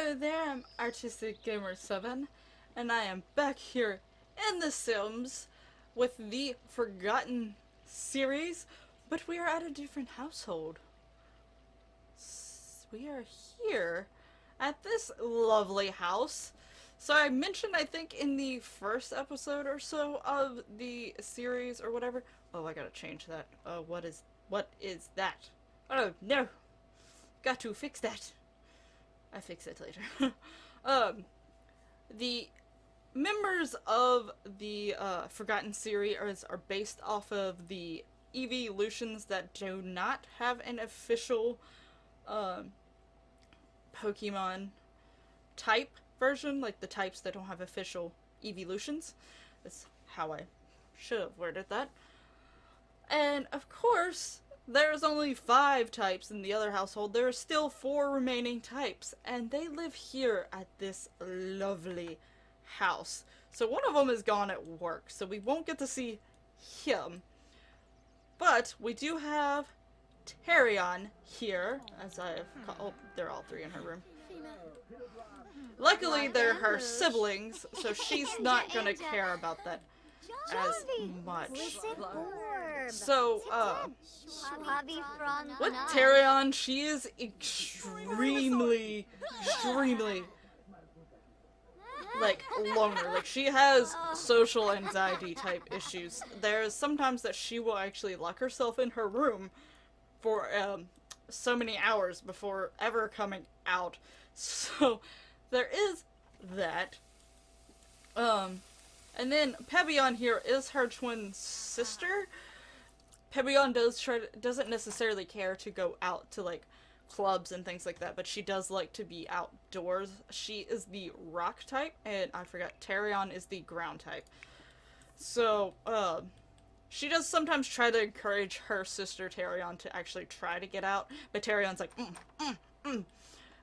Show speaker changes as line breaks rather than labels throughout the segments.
Hello there, I'm Artistic Gamer 7, and I am back here in The Sims with the Forgotten series, but we are at a different household. We are here at this lovely house. So I mentioned, I think, in the first episode or so of the series or whatever. Oh, I gotta change that. What is that? Oh, no. Got to fix that. I fix it later. The members of the Forgotten series are based off of the evolutions that do not have an official Pokemon type version, like the types that don't have official evolutions. That's how I should have worded that. And of course, there's only 5 types in the other household. There are still 4 remaining types, and they live here at this lovely house. So one of them is gone at work, so we won't get to see him. But we do have Tarion here, as I've called. Oh, they're all 3 in her room. Luckily, they're her siblings, so she's not gonna care about that as much. So, with Tarion, she is extremely, like, loner. Like, she has social anxiety type issues. There's sometimes that she will actually lock herself in her room for, so many hours before ever coming out. So, there is that. And then Pebion here is her twin sister. Pebion doesn't necessarily care to go out to, like, clubs and things like that, but she does like to be outdoors. She is the rock type, and I forgot, Tarion is the ground type. So, she does sometimes try to encourage her sister Tarion to actually try to get out, but Tarion's like,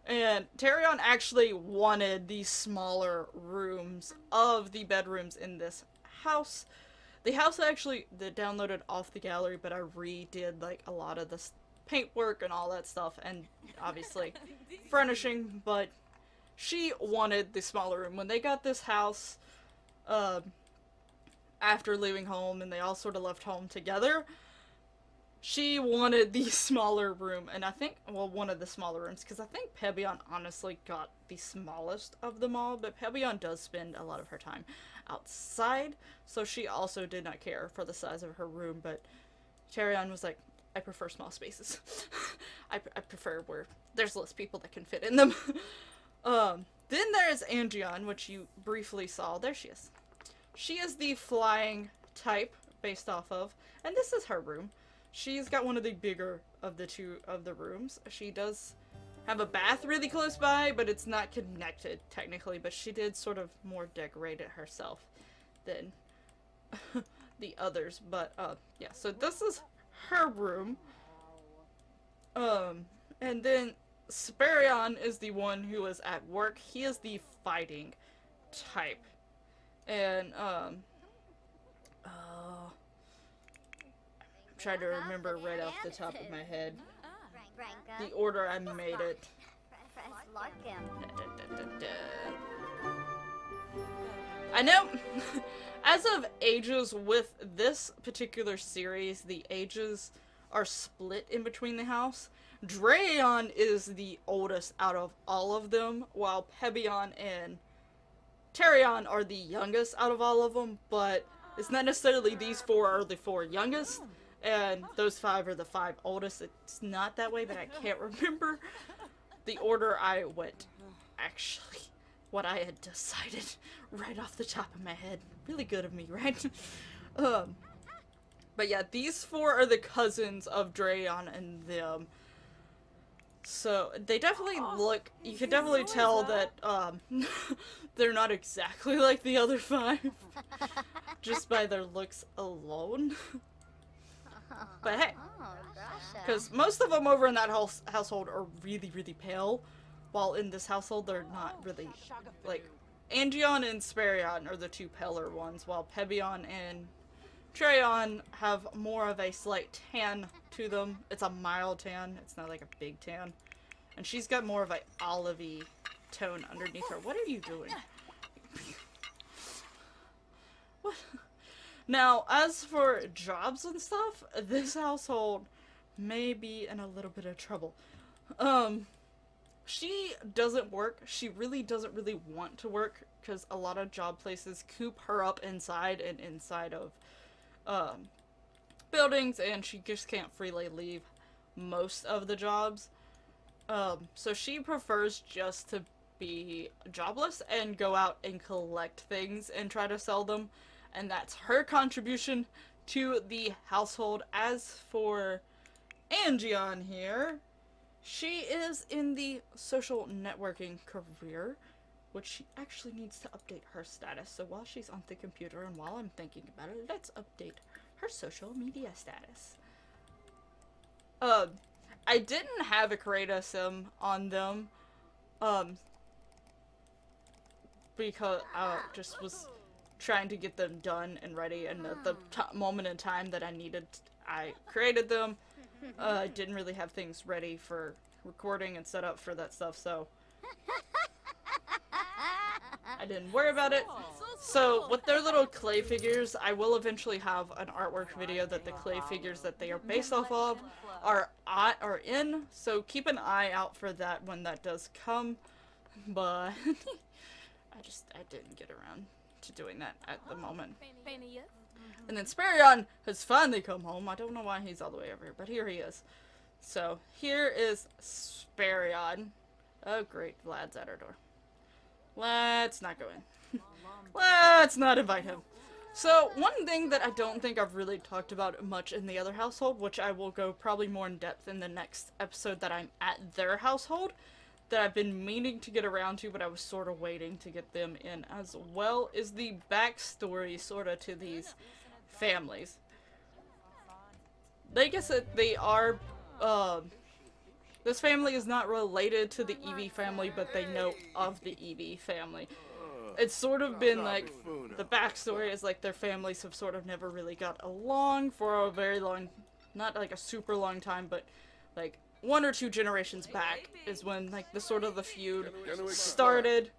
And Tarion actually wanted the smaller rooms of the bedrooms in this house. The house actually downloaded off the gallery, but I redid like a lot of the paintwork and all that stuff, and obviously furnishing, but she wanted the smaller room. When they got this house, after leaving home, and they all sort of left home together, she wanted the smaller room, and I think, well, one of the smaller rooms, because I think Pebion honestly got the smallest of them all, but Pebion does spend a lot of her time outside, so she also did not care for the size of her room, but Tarion was like, I prefer small spaces. I prefer where there's less people that can fit in them. Then there's Angion, which you briefly saw. There she is. She is the flying type, based off of, and this is her room. She's got one of the bigger of the 2 of the rooms. She does have a bath really close by, but it's not connected, technically, but she did sort of more decorate it herself than the others, but, yeah, so this is her room. And then Sparion is the one who is at work. He is the fighting type. And, trying to remember right off the top of my head the order I made it. I know, as of ages with this particular series, the ages are split in between the house. Drayon is the oldest out of all of them, while Pebion and Tarion are the youngest out of all of them, but it's not necessarily these 4 are the 4 youngest. And those 5 are the 5 oldest. It's not that way, but I can't remember the order I went. Actually, what I had decided right off the top of my head. Really good of me, right? But yeah, these 4 are the cousins of Drayon and them. So, they definitely look, you can definitely tell that, they're not exactly like the other 5. Just by their looks alone. But hey, because most of them over in that household are really, really pale, while in this household they're not really, like, Angion and Sparion are the 2 paler ones, while Pebion and Tarion have more of a slight tan to them. It's a mild tan, it's not like a big tan. And she's got more of a olivey tone underneath her. What are you doing? What? Now, as for jobs and stuff, this household may be in a little bit of trouble. She doesn't work. She really doesn't really want to work because a lot of job places coop her up inside and inside of buildings, and she just can't freely leave most of the jobs. So she prefers just to be jobless and go out and collect things and try to sell them, and that's her contribution to the household. As for Angie on here, she is in the social networking career, which she actually needs to update her status. So while she's on the computer and while I'm thinking about it, let's update her social media status. I didn't have a create sim on them, because I just was trying to get them done and ready, and at the moment in time that I needed, I created them. I didn't really have things ready for recording and set up for that stuff, so I didn't worry about it. So with their little clay figures, I will eventually have an artwork video that the clay figures that they are based off of are in, so keep an eye out for that when that does come. But I didn't get around to doing that at the moment. And then Sparion has finally come home. I don't know why he's all the way over here, but here he is. So here is Sparion. Oh great, Vlad's at our door. Let's not go in. Let's not invite him. So one thing that I don't think I've really talked about much in the other household, which I will go probably more in depth in the next episode that I'm at their household, that I've been meaning to get around to, but I was sort of waiting to get them in as well, is the backstory sort of to these families. Like I said, they are, this family is not related to the Eevee family, but they know of the Eevee family. It's sort of been like, the backstory is like their families have sort of never really got along for a very long, not like a super long time, but like 1 or 2 generations back is when like the sort of the feud started.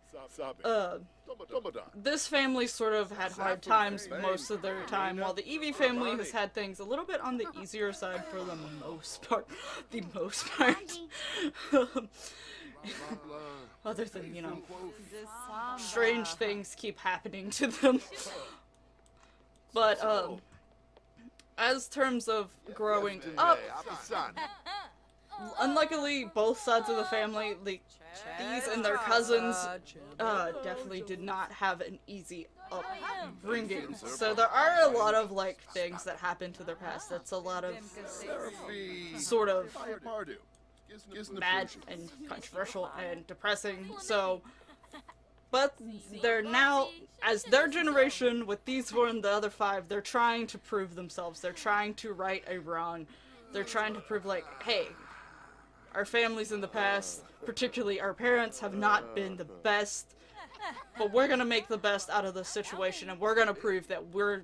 This family sort of had hard times most of their time, while the Eevee family has had things a little bit on the easier side for the most part. The most part. Other than, you know, strange things keep happening to them. But, as terms of growing up, unluckily, both sides of the family, these and their cousins, definitely did not have an easy upbringing. So there are a lot of, like, things that happen to their past. That's a lot of sort of mad and controversial and depressing. So, but they're now, as their generation, with these 4 and the other 5, they're trying to prove themselves. They're trying to right a wrong. They're trying to prove, like, hey, our families in the past, particularly our parents, have not been the best, but we're gonna make the best out of the situation, and we're gonna prove that we're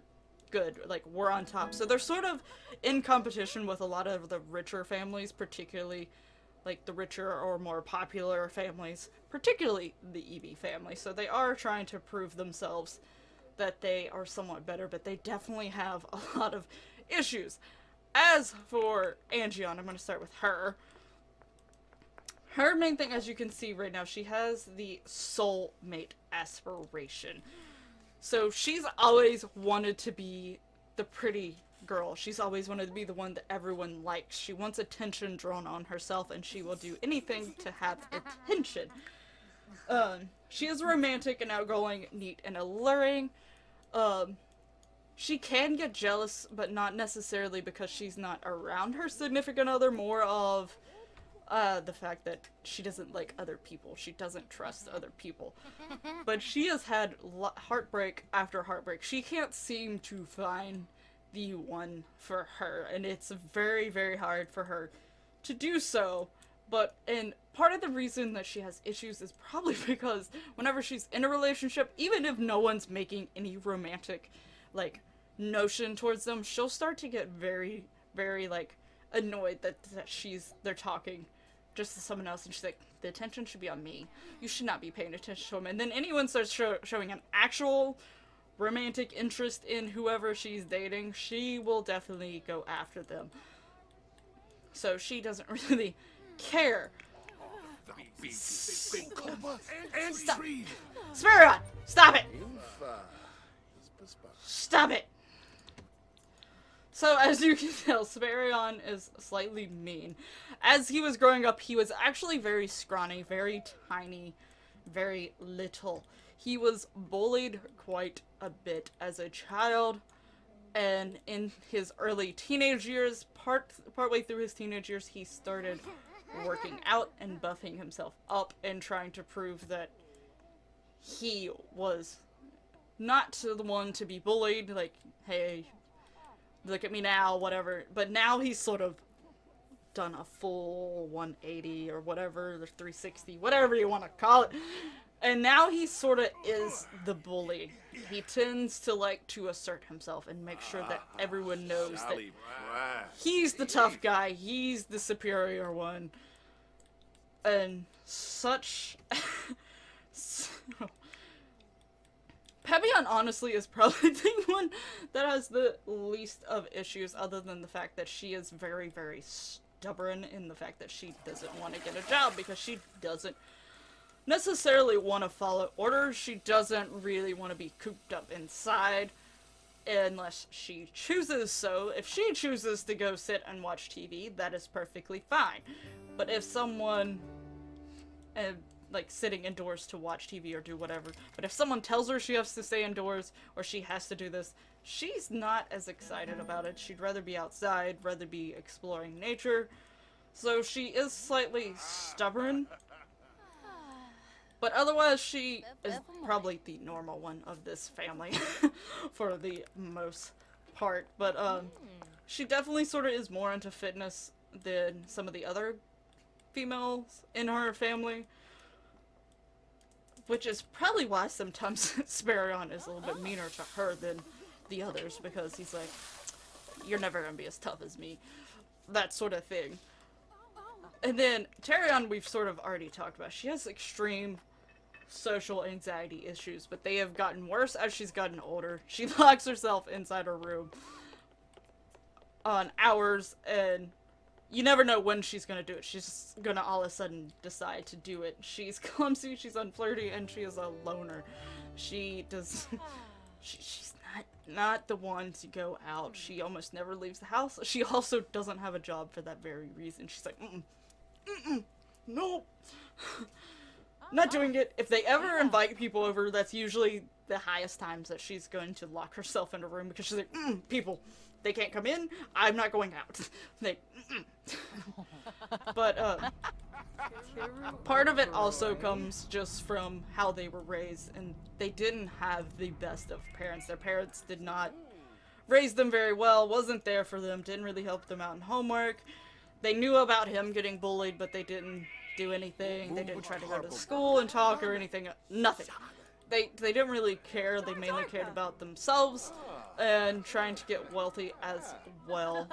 good, like, we're on top. So they're sort of in competition with a lot of the richer families, particularly, like, the richer or more popular families, particularly the Eevee family. So they are trying to prove themselves that they are somewhat better, but they definitely have a lot of issues. As for Angion, I'm going to start with her. Her main thing, as you can see right now, she has the soulmate aspiration. So she's always wanted to be the pretty girl. She's always wanted to be the one that everyone likes. She wants attention drawn on herself, and she will do anything to have attention. She is romantic and outgoing, neat and alluring. She can get jealous, but not necessarily because she's not around her significant other, more of the fact that she doesn't like other people. She doesn't trust other people. But she has had heartbreak after heartbreak. She can't seem to find the one for her, and it's very, very hard for her to do so. And part of the reason that she has issues is probably because whenever she's in a relationship, even if no one's making any romantic, like, notion towards them, she'll start to get very, very, like, annoyed that they're talking just to someone else, and she's like, the attention should be on me. You should not be paying attention to him. And then anyone starts showing an actual romantic interest in whoever she's dating, she will definitely go after them. So she doesn't really care. Stop. Spirit! Stop it! Stop it! So, as you can tell, Sparion is slightly mean. As he was growing up, he was actually very scrawny, very tiny, very little. He was bullied quite a bit as a child, and in his early teenage years, partway through his teenage years, he started working out and buffing himself up and trying to prove that he was not the one to be bullied, like, hey, look at me now, whatever. But now he's sort of done a full 180 or whatever, the 360, whatever you want to call it. And now he sort of is the bully. He tends to like to assert himself and make sure that everyone knows that he's the tough guy, he's the superior one. And such... Pebion, honestly, is probably the one that has the least of issues, other than the fact that she is very, very stubborn in the fact that she doesn't want to get a job because she doesn't necessarily want to follow orders. She doesn't really want to be cooped up inside unless she chooses so. If she chooses to go sit and watch TV, that is perfectly fine. But if someone... like sitting indoors to watch TV or do whatever. But if someone tells her she has to stay indoors or she has to do this, she's not as excited about it. She'd rather be outside, rather be exploring nature. So she is slightly stubborn. But otherwise she is probably the normal one of this family for the most part. But she definitely sort of is more into fitness than some of the other females in her family. Which is probably why sometimes Sparion is a little bit meaner to her than the others, because he's like, you're never gonna be as tough as me. That sort of thing. And then, Tarion we've sort of already talked about. She has extreme social anxiety issues, but they have gotten worse as she's gotten older. She locks herself inside her room on hours, and you never know when she's gonna do it. She's just gonna all of a sudden decide to do it. She's clumsy, she's unflirty, and she is a loner. She does... she's not the one to go out. She almost never leaves the house. She also doesn't have a job for that very reason. She's like, no. Not doing it. If they ever invite people over, that's usually the highest times that she's going to lock herself in a room, because she's like, people, they can't come in, I'm not going out. They, But, part of it also comes just from how they were raised, and they didn't have the best of parents. Their parents did not raise them very well, wasn't there for them, didn't really help them out in homework. They knew about him getting bullied, but they didn't do anything. They didn't try to go to school and talk or anything. Nothing. They didn't really care. They mainly cared about themselves and trying to get wealthy as well.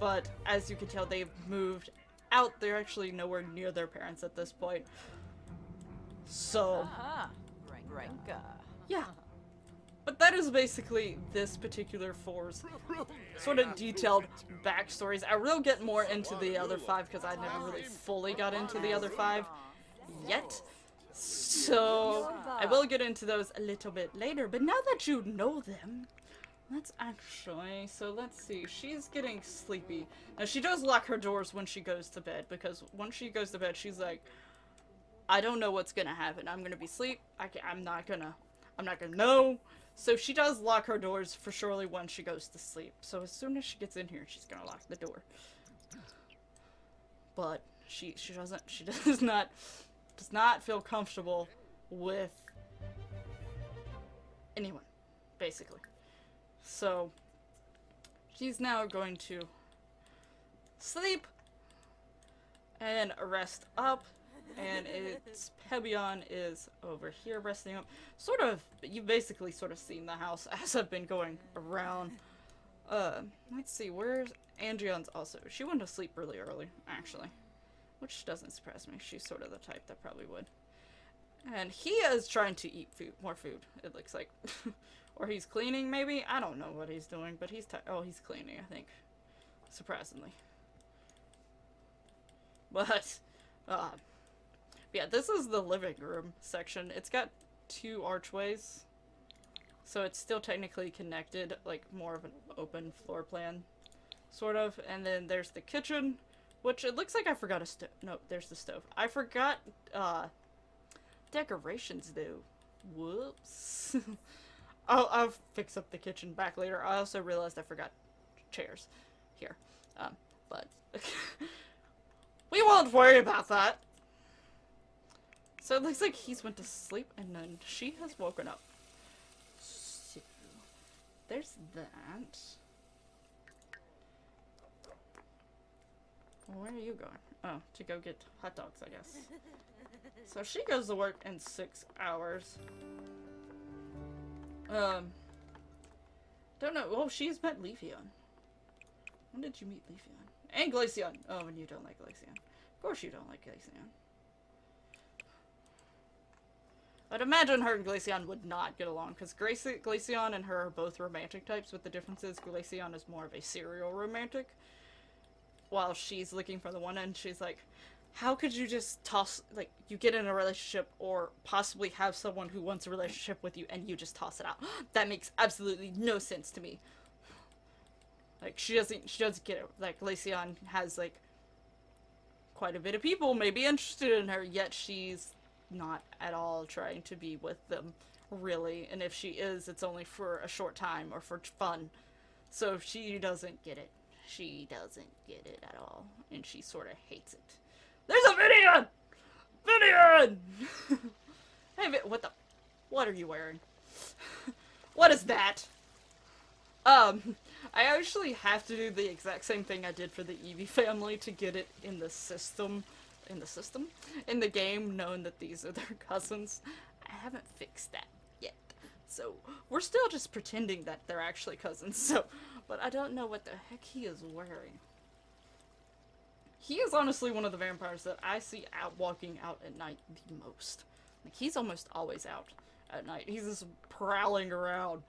But as you can tell, they've moved out. They're actually nowhere near their parents at this point. So, yeah. But that is basically this particular four's sort of detailed backstories. I will get more into the other 5 because I never really fully got into the other 5 yet. So, I will get into those a little bit later. But now that you know them, let's see. She's getting sleepy. Now, she does lock her doors when she goes to bed, because once she goes to bed, she's like, I don't know what's gonna happen. I'm gonna be asleep. I'm not gonna know. So she does lock her doors for surely when she goes to sleep. So as soon as she gets in here, she's gonna lock the door. But she does not feel comfortable with anyone, basically. So she's now going to sleep and rest up. And it's Pebion is over here resting up. Sort of, you've basically sort of seen the house as I've been going around. Let's see, where's Angion's also? She went to sleep really early, actually. Which doesn't surprise me. She's sort of the type that probably would. And he is trying to eat food, more food, it looks like. Or he's cleaning, maybe? I don't know what he's doing, but he's he's cleaning, I think. Surprisingly. But, yeah, this is the living room section. It's got 2 archways. So it's still technically connected, like more of an open floor plan, sort of. And then there's the kitchen, which it looks like I forgot a stove. No, there's the stove. I forgot, decorations, though. Whoops. I'll fix up the kitchen back later. I also realized I forgot chairs here. But we won't worry about that. So it looks like he's went to sleep and then she has woken up. So there's that. Where are you going? Oh, to go get hot dogs, I guess. So she goes to work in 6 hours. Don't know. Oh, she's met Leafeon. When did you meet Leafeon? And Glaceon. Oh, and you don't like Glaceon. Of course you don't like Glaceon. I'd imagine her and Glaceon would not get along, because Glaceon and her are both romantic types, but the difference is Glaceon is more of a serial romantic. While she's looking for the one end, she's like, how could you just toss, like, you get in a relationship or possibly have someone who wants a relationship with you and you just toss it out? That makes absolutely no sense to me. Like, she doesn't get it. Like, Glaceon has, like, quite a bit of people maybe interested in her, yet she's not at all trying to be with them, really. And if she is, it's only for a short time or for fun. So she doesn't get it. She doesn't get it at all. And she sort of hates it. There's a Vinion! Vinion! Hey, what are you wearing? What is that? I actually have to do the exact same thing I did for the Eevee family to get it in the system. In the game, knowing that these are their cousins. I haven't fixed that yet. So, we're still just pretending that they're actually cousins, so, but I don't know what the heck he is wearing. He is honestly one of the vampires that I see walking out at night the most. Like, he's almost always out at night. He's just prowling around.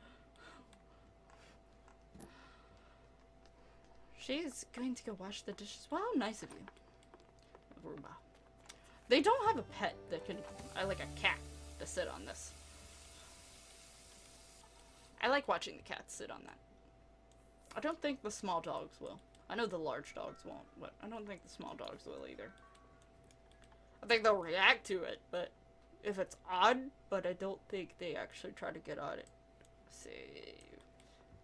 She's going to go wash the dishes. Well, how nice of you. Aruba. They don't have a pet that can, like a cat, to sit on this. I like watching the cats sit on that. I don't think the small dogs will. I know the large dogs won't, but I don't think the small dogs will either. I think they'll react to it, but if it's odd, but I don't think they actually try to get on it. Save.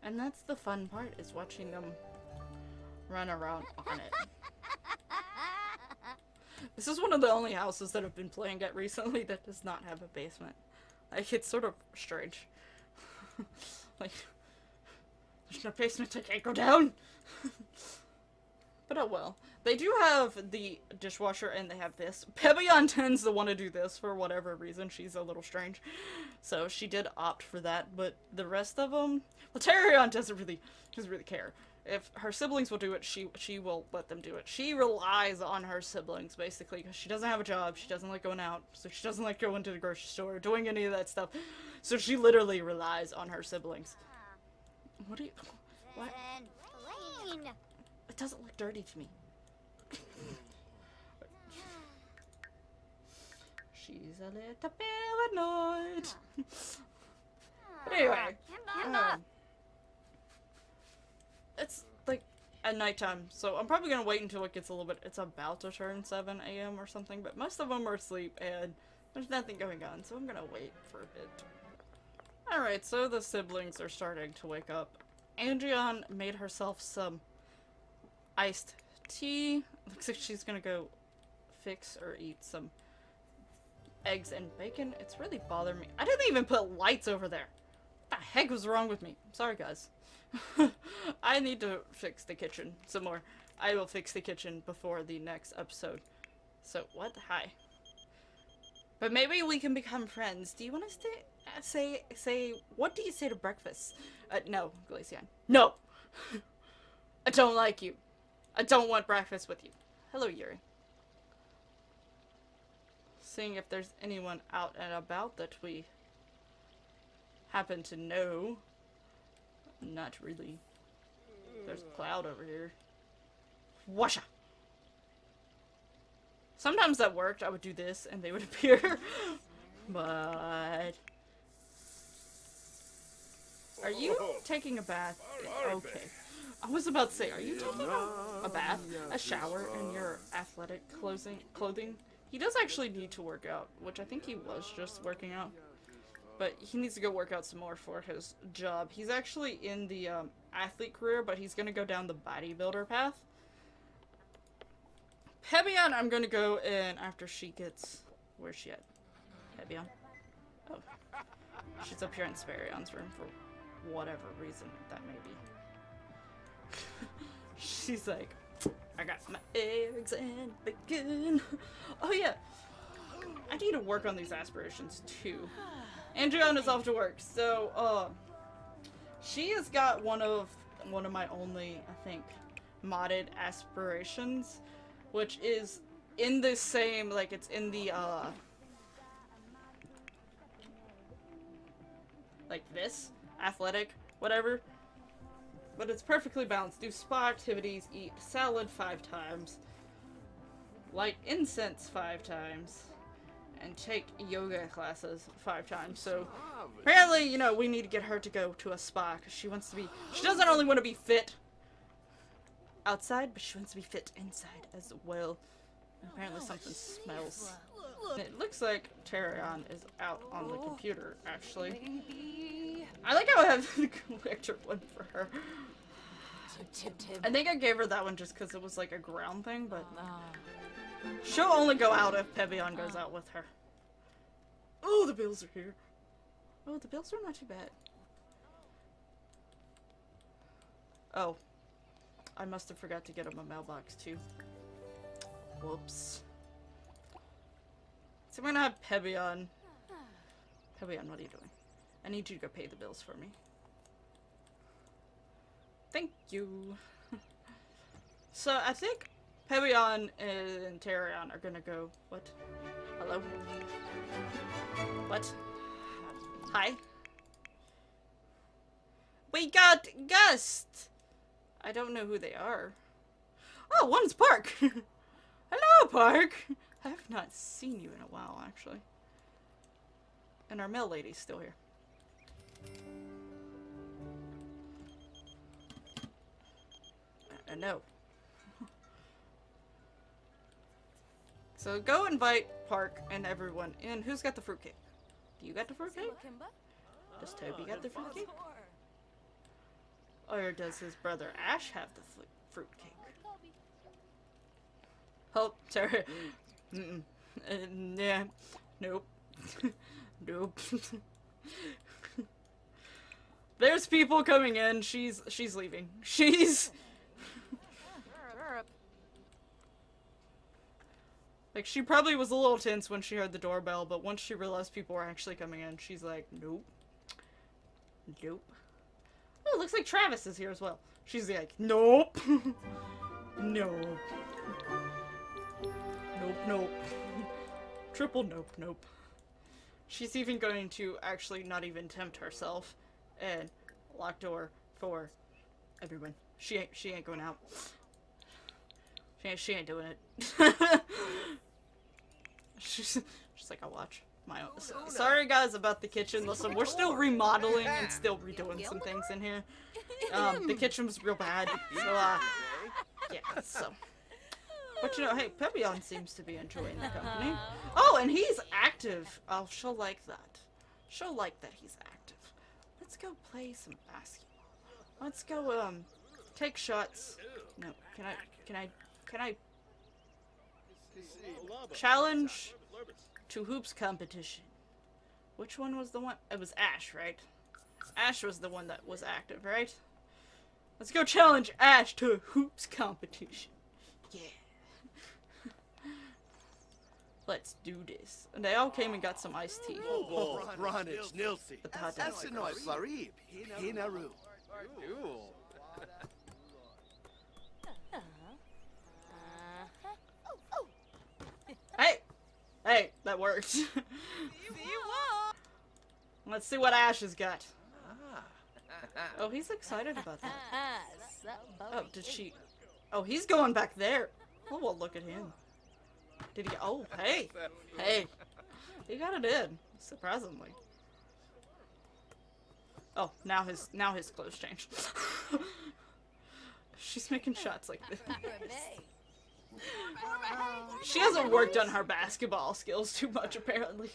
And that's the fun part, is watching them run around on it. This is one of the only houses that I've been playing at recently that does not have a basement. Like, it's sort of strange. Like, there's no basement, I can't go down! But oh well. They do have the dishwasher and they have this. Pebion tends to want to do this for whatever reason. She's a little strange. So she did opt for that, but the rest of them... Well, Terrion doesn't really care. If her siblings will do it, she will let them do it. She relies on her siblings, basically, because she doesn't have a job, she doesn't like going out, so she doesn't like going to the grocery store, doing any of that stuff. So she literally relies on her siblings. What are you... What? It doesn't look dirty to me. She's a little paranoid. But anyway, it's like at nighttime, so I'm probably gonna wait until it gets a little bit. It's about to turn 7 a.m. or something, but most of them are asleep and there's nothing going on, so I'm gonna wait for a bit. Alright, so the siblings are starting to wake up. Andrion made herself some iced tea. Looks like she's gonna go fix or eat some eggs and bacon. It's really bothering me. I didn't even put lights over there. What the heck was wrong with me? Sorry, guys. I need to fix the kitchen some more. I will fix the kitchen before the next episode. So, what? Hi. But maybe we can become friends. Do you want to say, what do you say to breakfast? No, Glaceon. No! I don't like you. I don't want breakfast with you. Hello, Yuri. Seeing if there's anyone out and about that we happen to know. Not really. There's a cloud over here. Washa! Sometimes that worked. I would do this and they would appear. But... Are you taking a bath? Okay. I was about to say, are you taking a bath, a shower in your athletic clothing? He does actually need to work out, which I think he was just working out. But he needs to go work out some more for his job. He's actually in the athlete career, but he's going to go down the bodybuilder path. Pebion, I'm going to go in after she gets... Where's she at? Pebion? Oh. She's up here in Sperion's room for whatever reason that may be. She's like, I got my eggs and bacon. Oh yeah. I need to work on these aspirations too. Andriana's off to work, so she has got one of my only, I think, modded aspirations, which is in the same, like it's in the like this, athletic, whatever. But it's perfectly balanced. Do spa activities, eat salad 5 times, light incense 5 times, and take yoga classes 5 times. So apparently, you know, we need to get her to go to a spa because she wants to be, she doesn't only want to be fit outside, but she wants to be fit inside as well. And apparently something smells. And it looks like Tarion is out on the computer, actually. I like how I have the collector one for her. I think I gave her that one just because it was like a ground thing, but she'll only go out if Pebion goes out with her. Oh, the bills are here. Oh, the bills are not too bad. Oh. I must have forgot to get him a mailbox too. Whoops. So I'm gonna have Pebion. Pebion, what are you doing? I need you to go pay the bills for me. Thank you. So I think Pebion and Tarion are gonna go. What? Hello? What? Hi? We got guests! I don't know who they are. Oh, one's Park! Hello, Park! I have not seen you in a while, actually. And our mail lady's still here. No. So go invite Park and everyone in. Who's got the fruitcake? Do you got the fruitcake? Does Toby got the fruitcake? Or does his brother Ash have the fruitcake? Oh, sorry. Yeah. Nope. Nope. There's people coming in. She's leaving. She's... Like, she probably was a little tense when she heard the doorbell, but once she realized people were actually coming in, she's like, nope. Nope. Oh, it looks like Travis is here as well. She's like, nope. No. Nope, nope. Triple nope, nope. She's even going to actually not even tempt herself and lock door for everyone. She ain't going out. She ain't doing it. She's like, I'll watch my own. Sorry guys about the kitchen. Listen, we're still remodeling and still redoing some things in here. The kitchen was real bad. So, yeah, so. But you know, hey, Pebion seems to be enjoying the company. Oh, and he's active. Oh, she'll like that. She'll like that he's active. Let's go play some basketball. Let's go, take shots. No, can I challenge to hoops competition? Which one was the one? It was Ash, right? Ash was the one that was active, right? Let's go challenge Ash to a hoops competition. Yeah. Let's do this. And they all came and got some iced tea. But the hot dogs are gross. Hey! Hey! That worked. Let's see what Ash has got. Oh, he's excited about that. Oh, did she... Oh, he's going back there. Oh, well, look at him. Did he... Oh, hey. Hey. He got it in, surprisingly. Oh, now his clothes changed. She's making shots like this. She hasn't worked on her basketball skills too much, apparently.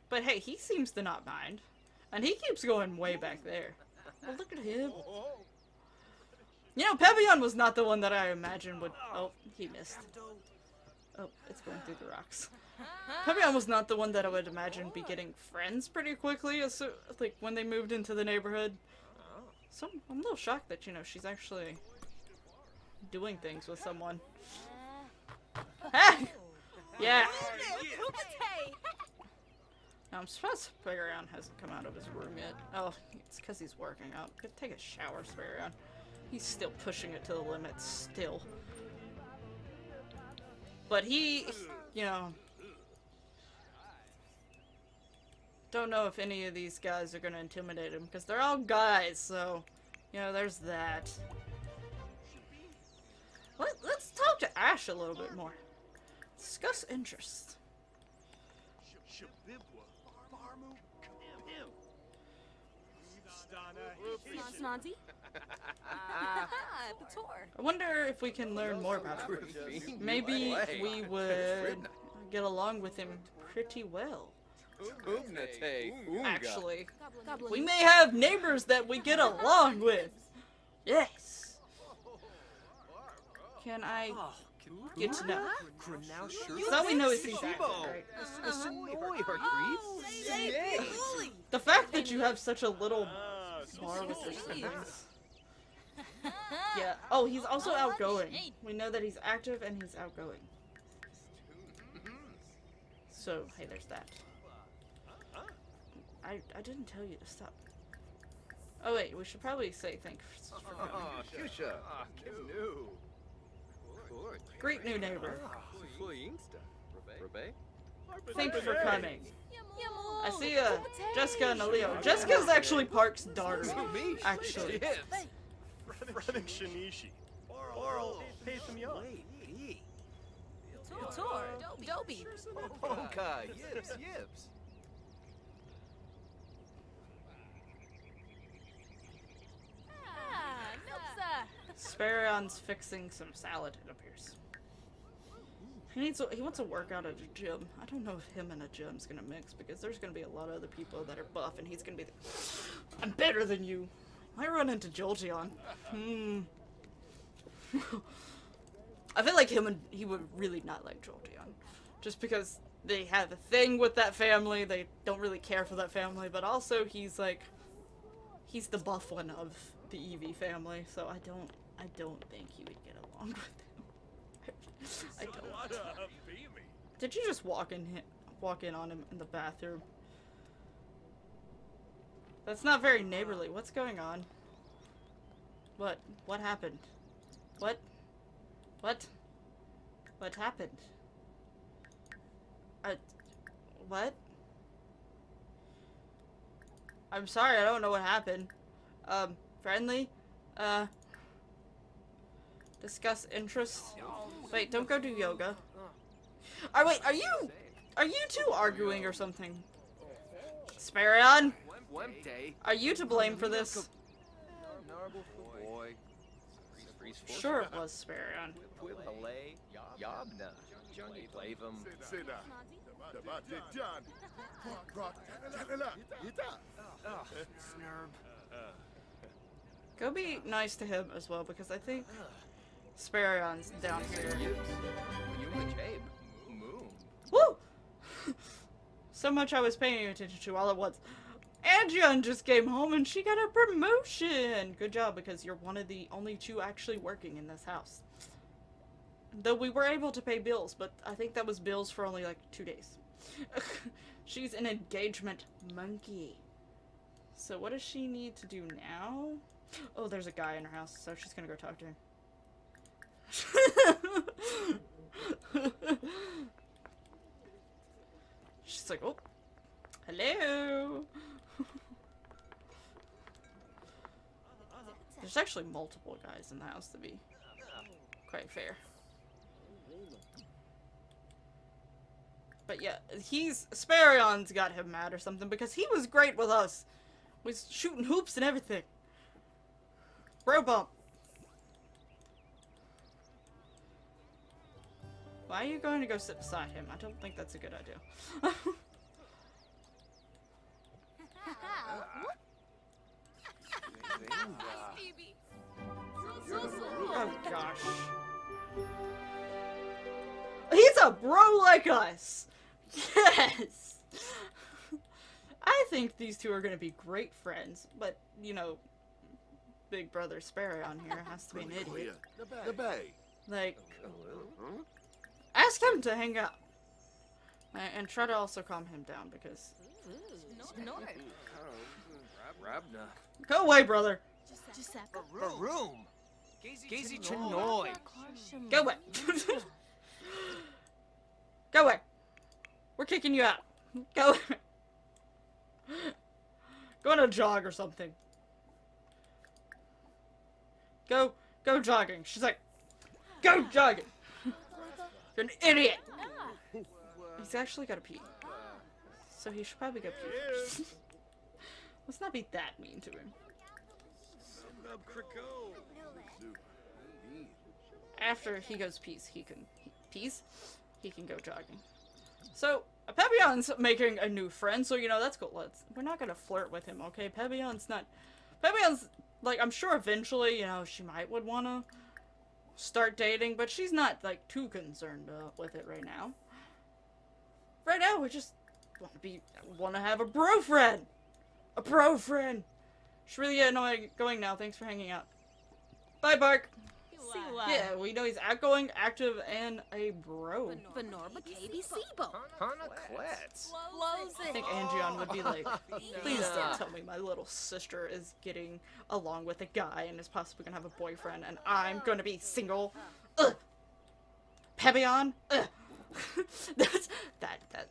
But hey, he seems to not mind. And he keeps going way back there. Well, look at him. You know, Pebion was not the one that I imagined would... Oh, he missed. Oh, it's going through the rocks. Pebion was not the one that I would imagine be getting friends pretty quickly, like, when they moved into the neighborhood. So, I'm a little shocked that, you know, she's actually doing things with someone. Hey! Yeah! Now, I'm surprised Sparion hasn't come out of his room yet. Oh, it's because he's working out. Go take a shower, Sparion. He's still pushing it to the limit, still. But he, you know... Don't know if any of these guys are gonna intimidate him, because they're all guys, so... You know, there's that. Let's talk to Ash a little bit more. Discuss interests. I wonder if we can learn more about him. Maybe we would get along with him pretty well. Actually, we may have neighbors that we get along with. Yes. Can I get to know? So we know he's active, right? The fact that you have such a little bar with your siblings. Yeah. Oh, he's also outgoing. We know that he's active and he's outgoing. So, hey, there's that. I didn't tell you to stop. Oh wait, we should probably say thanks for coming. Great new neighbor. Thanks for coming. I see Jessica and Leo. Jessica's actually Park's daughter. Actually. Sparion's fixing some salad, it appears. He wants to work out at a gym. I don't know if him and a gym's gonna mix, because there's gonna be a lot of other people that are buff, and he's gonna be I'm better than you. I run into Jolteon. I feel like he would really not like Jolteon. Just because they have a thing with that family, they don't really care for that family, but also he's the buff one of the Eevee family, so I don't think he would get along with him. I don't. Did you just walk in on him in the bathroom? That's not very neighborly. What's going on? What? What happened? What? What? What happened? What? I'm sorry, I don't know what happened. Friendly? Discuss interests? Wait, don't go do yoga. Wait, are you two arguing or something? Sparion? Are you to blame for this? Sure it was Sparion. Go be nice to him as well, because I think Sparion's down here. Woo! So much I was paying attention to all at once. Anjian just came home and she got a promotion! Good job, because you're one of the only two actually working in this house. Though we were able to pay bills, but I think that was bills for only like 2 days. She's an engagement monkey. So what does she need to do now? Oh, there's a guy in her house, so she's gonna go talk to him. She's like, oh, hello. There's actually multiple guys in the house, to be quite fair. But yeah, Sparion's got him mad or something because he was great with us. We was shooting hoops and everything. Bro bump. Why are you going to go sit beside him? I don't think that's a good idea. Oh gosh. He's a bro like us! Yes! I think these two are gonna be great friends, but, you know, Big Brother Sparion here has to be an idiot. Like, ask him to hang out. And try to also calm him down, because... Go away, brother!
Room. Gazy Chinoy.
Go away! Go away! We're kicking you out. Go away. Go on a jog or something. Go jogging. She's like, go jogging! You're an idiot! He's actually gotta pee. So he should probably go pee. Let's not be that mean to him. After he goes pees, he can go jogging. So, Pebion's making a new friend, so you know, that's cool. We're not gonna flirt with him, okay? Pebion's, like, I'm sure eventually, you know, she would wanna start dating, but she's not, like, too concerned with it right now. Right now, we just wanna have a bro friend! A bro friend! Should really get annoying going now. Thanks for hanging out. Bye, Bark! Yeah, we know he's outgoing, active, and a bro. I think Angion would be like, please don't tell me my little sister is getting along with a guy and is possibly gonna have a boyfriend and I'm gonna be single. Ugh. Pebion? Ugh.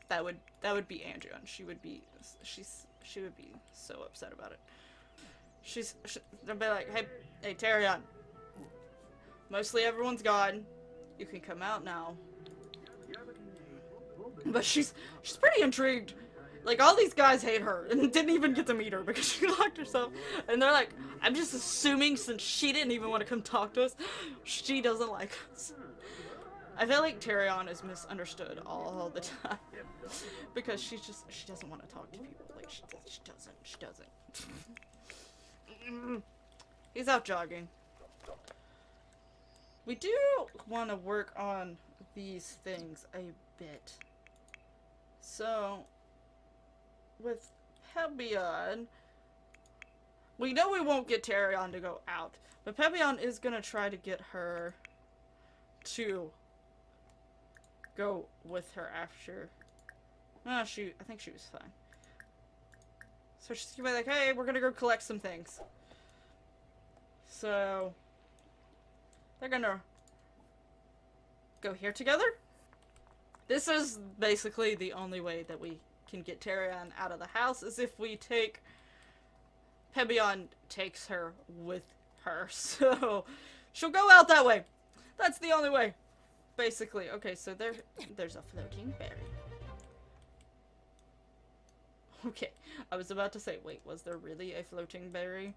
that would be Angion. She would be so upset about it. They'll be like, hey Tarion. Mostly everyone's gone. You can come out now. But she's pretty intrigued. Like, all these guys hate her and didn't even get to meet her because she locked herself. And they're like, I'm just assuming since she didn't even want to come talk to us, she doesn't like us. I feel like Tarion is misunderstood all the time. Because she doesn't want to talk to people. Like, she doesn't. He's out jogging. We do want to work on these things a bit. So, with Pebion, we know we won't get Tarion to go out, but Pebion is going to try to get her to go with her after. No, I think she was fine. So she's going to be like, hey, we're going to go collect some things. So, they're gonna go here together. This is basically the only way that we can get Tarion out of the house, is if we take... Pebion takes her with her, so she'll go out that way. That's the only way, basically. Okay, so there's a floating berry. Okay, I was about to say, wait, was there really a floating berry?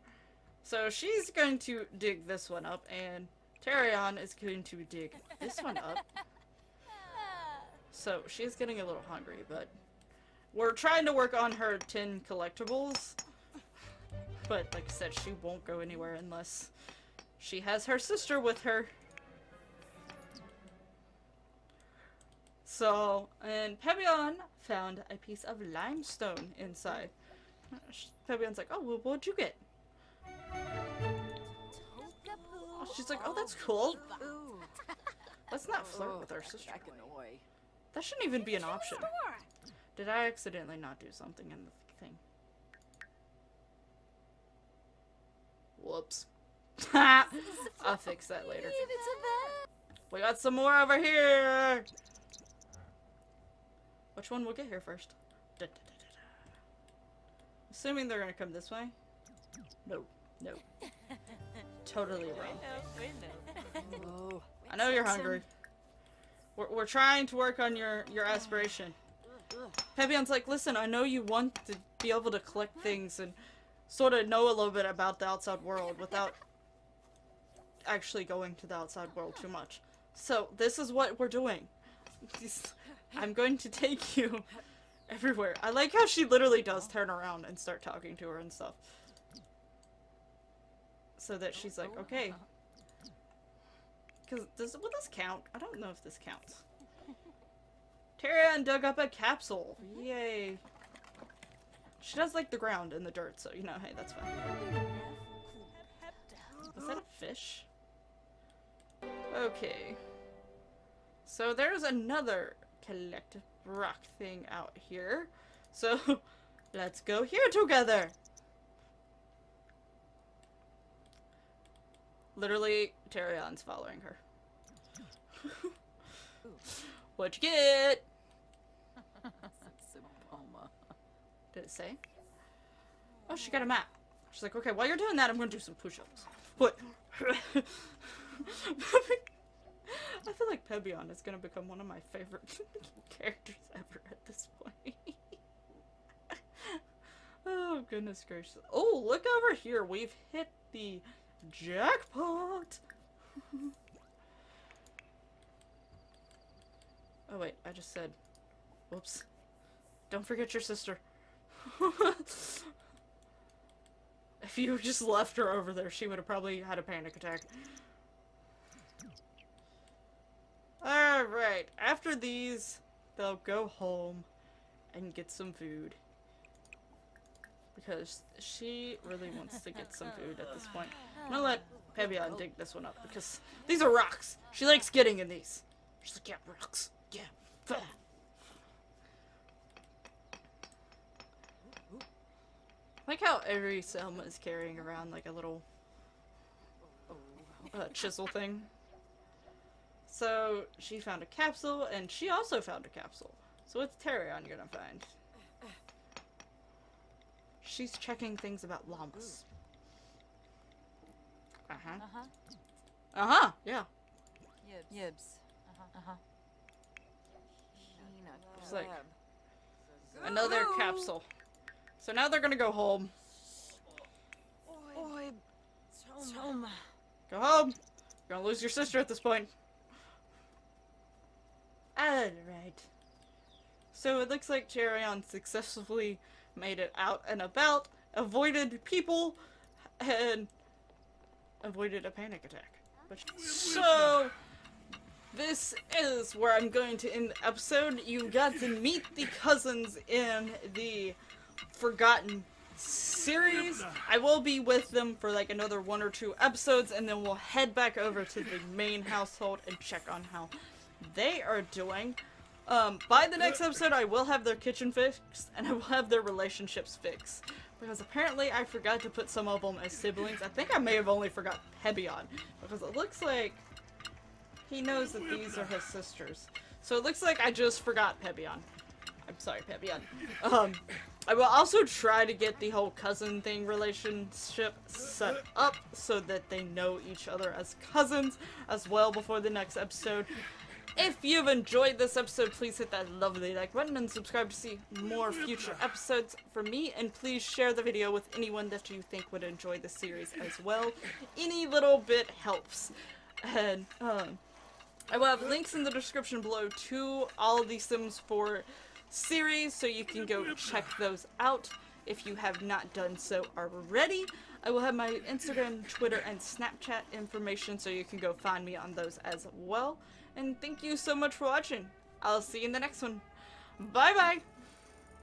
So she's going to dig this one up, and Tarion is going to dig this one up. So she's getting a little hungry, but we're trying to work on her 10 collectibles. But like I said, she won't go anywhere unless she has her sister with her. So, and Pebion found a piece of limestone inside. Pebion's like, oh, well, what'd you get? She's like, oh, that's cool. Let's not flirt with our sister. That shouldn't even be an option. Did I accidentally not do something in the thing? Whoops. I'll fix that later. We got some more over here. Which one will get here first? Da, da, da, da, da. Assuming they're gonna come this way. No. No. Totally wrong.
Oh.
I know you're hungry. We're trying to work on your aspiration. Pebion's like, listen, I know you want to be able to collect things and sort of know a little bit about the outside world without actually going to the outside world too much. So, this is what we're doing. I'm going to take you everywhere. I like how she literally does turn around and start talking to her and stuff. So that she's like, okay. Because, will this count? I don't know if this counts. Tyrion dug up a capsule. Yay. She does like the ground and the dirt, so, you know, hey, that's fine. Is that a fish? Okay. So there's another collective rock thing out here. So, let's go here together. Literally, Tyrion's following her. What'd you get? Did it say? Oh, she got a map. She's like, okay, while you're doing that, I'm gonna do some push-ups. What? I feel like Pebion is gonna become one of my favorite characters ever at this point. Oh, goodness gracious. Oh, look over here. We've hit the jackpot. Oh, wait. I just said... Whoops. Don't forget your sister. If you just left her over there, she would have probably had a panic attack. Alright, after these, they'll go home and get some food. Because she really wants to get some food at this point. I'm gonna let Pebion dig this one up because these are rocks. She likes getting in these. She's like, yeah, rocks. Yeah. I like how every Selma is carrying around like a little chisel thing. So she found a capsule, and she also found a capsule. So what's Tyrion gonna find? She's checking things about llamas. Yeah.
Yibs.
It's like another capsule. So now they're gonna go home.
Oi, Toma.
Go home. You're gonna lose your sister at this point. Alright. So it looks like Tyrion successfully made it out and about, avoided people, and avoided a panic attack. So, this is where I'm going to end the episode. You got to meet the cousins in the Forgotten series. I will be with them for like another 1 or 2 episodes, and then we'll head back over to the main household and check on how they are doing. By the next episode, I will have their kitchen fixed, and I will have their relationships fixed. Because apparently I forgot to put some of them as siblings. I think I may have only forgot Pebion, because it looks like he knows that these are his sisters. So it looks like I just forgot Pebion. I'm sorry, Pebion. I will also try to get the whole cousin thing relationship set up so that they know each other as cousins as well before the next episode. If you've enjoyed this episode, please hit that lovely like button and subscribe to see more future episodes from me. And please share the video with anyone that you think would enjoy the series as well. Any little bit helps. And I will have links in the description below to all of the Sims 4 series, so you can go check those out if you have not done so already. I will have my Instagram, Twitter, and Snapchat information, so you can go find me on those as well. And thank you so much for watching. I'll see you in the next one. Bye bye!